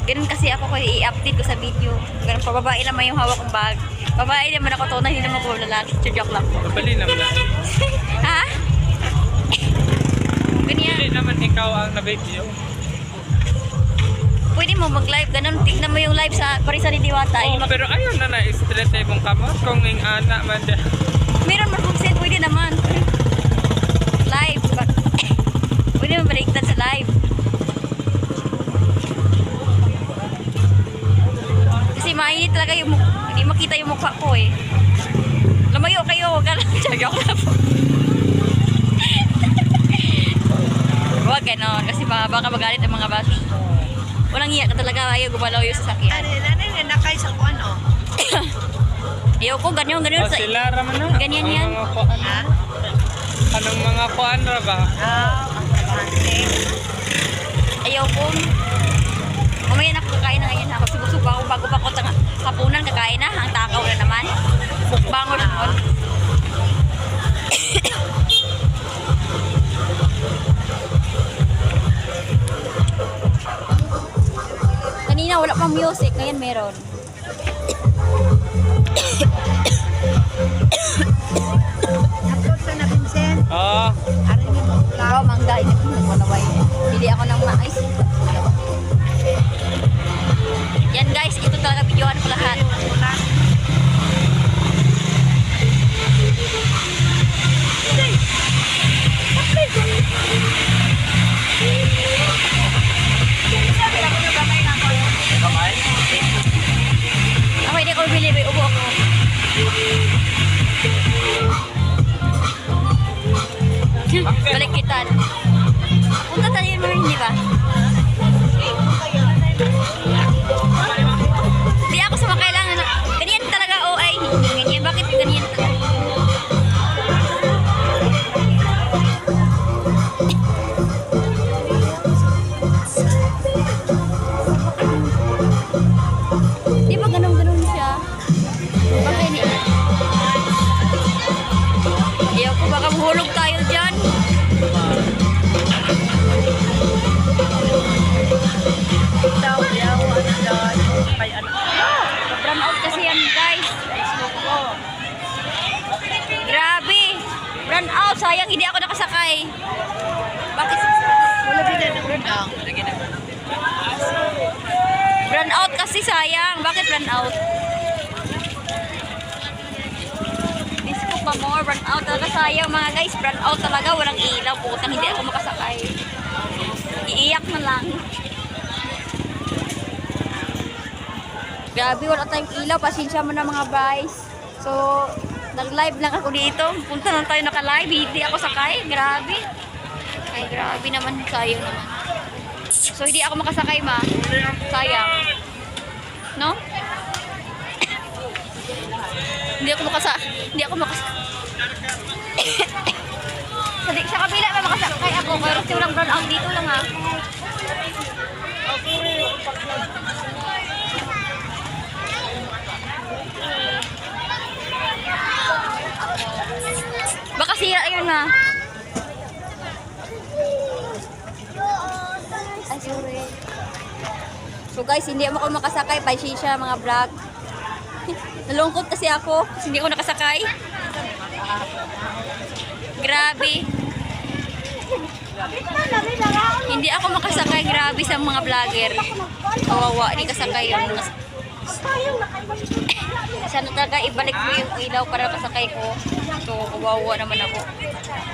Ganun kasi ako kung i-update ko sa video. Ganun pa, babae naman yung hawak kong bag. Babae naman ako to, hindi naman ko lalaki. Joke lang po. Mabali naman. Ha? Ganyan. Hindi naman ikaw ang na-video. Pwede mo mag-live, ganun. Tignan mo yung live sa Parisa ni Diwata. Oh, pero ayun na na-stress mong kamot kung yung anak man dyan. Meron man kung pwede naman. Live. Pwede mo baliktad sa live. Kasi mainit talaga yung mukha. Hindi makita yung mukha ko eh. Lumayo kayo, huwag ka lang. Joke lang po. Huwag ganon. Kasi baka magalit ang mga baso. Walang iya ka talaga. Ayaw gumalaw yung sasakyan. Ano nakay sa kuan o? Ayaw ko, ganyan. O sila raman na. Ganyan yan. Anong mga kuan ra ba? Ayaw ko. Mamaya na kakain na ngayon. Ako subo-subo ako bago pa ako hapunan kakain na. Ang takaw na naman. Bango na ako. Kanina wala pang music. Ngayon meron. Upload sa na Vincent. Oo. Arinig mo Wow, mangga. Bili ako ng mais. Yan guys, ito talaga videoan ko lahat. Ako hindi ko bili, may ubo ako. Balikitan. Punta tayo mo hindi ba? Di ako sumakay lang. Ganyan talaga o ay hindi ganyan. Bakit ganyan talaga? Di ba ganun-ganun siya? Bakit hindi? Ayaw ko baka mahulog tayo dyan. daw yaw ano dyan. May ano. Brown out kasi yan guys. Facebook ko. Grabe. Brown out. Sayang hindi ako nakasakay. Bakit? Wala din na nagundang. Brown out kasi sayang. Bakit brown out? Disco pa more. Brown out talaga sayang mga guys. Brown out talaga. Walang ilaw. Putang hindi ako makasakay. Iiyak na lang. Grabe, wala tayong ilaw. Pasensya mo na mga guys. So, nag-live lang ako dito. Punta na tayo naka-live. Hindi ako sakay. Grabe. Ay, grabe naman. Sayang naman. So, hindi ako makasakay ma. Sayang. No? Hindi ako makasakay. Sa kabila pa makasakay ako. Pero walang brown out dito lang ha. Baka sira yun ha. Ay, sorry. So guys, hindi ako makasakay. Pasensya mga vlog. Nalungkot kasi ako. Kasi hindi ako nakasakay. Grabe. Hindi ako makasakay. Grabe sa mga vlogger. Kawawa. Hindi kasakay yun. Sana talaga ibalik mo yung ilaw para kasakay ko. So, kawawa naman ako.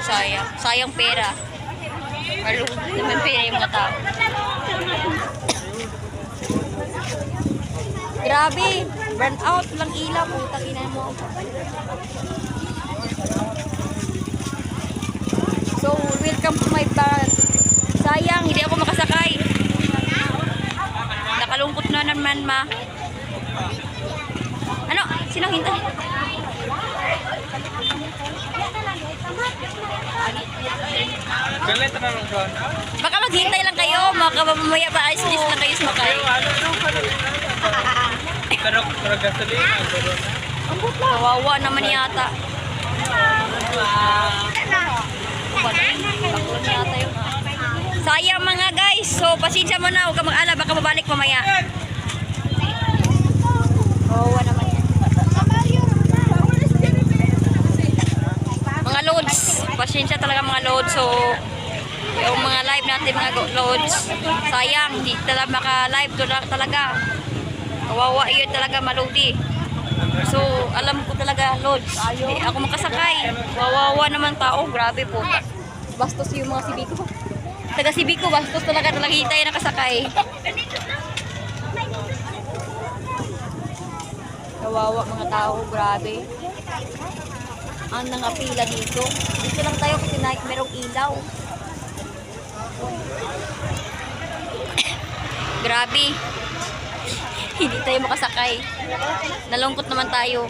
Sayang. Sayang pera. Malungkot naman pera yung mga tao. Grabe. Burn out lang ilaw. Putang ina mo. So, welcome to my vlog. Sayang, hindi ako makasakay. Nakalungkot na naman ma. Ano? Sino hintay? Galit na lang doon. Baka maghintay lang kayo. Mamaya pa alis lang kayo sumakay. Pero gasolina. Kawawa naman yata. Sayang mga guys. guys. So, pasensya mo na. Huwag ka mag-ala. Baka mabalik mamaya. Oo, naman yan. Mga loads. Pasensya talaga mga loads. So, yung mga live natin mga loads. Sayang. Hindi talaga maka-live talaga. Kawawa yun talaga maludi. So, alam ko talaga, loads. Hindi ako makasakay. Wawawa naman tao. Grabe po. Bastos yung mga Sibiko. Taga Sibiko, bastos talaga tayo nakasakay. Kawawa mga tao, grabe. Ang nangapila dito. Dito lang tayo kasi merong ilaw. Grabe. Hindi tayo makasakay. Nalungkot naman tayo.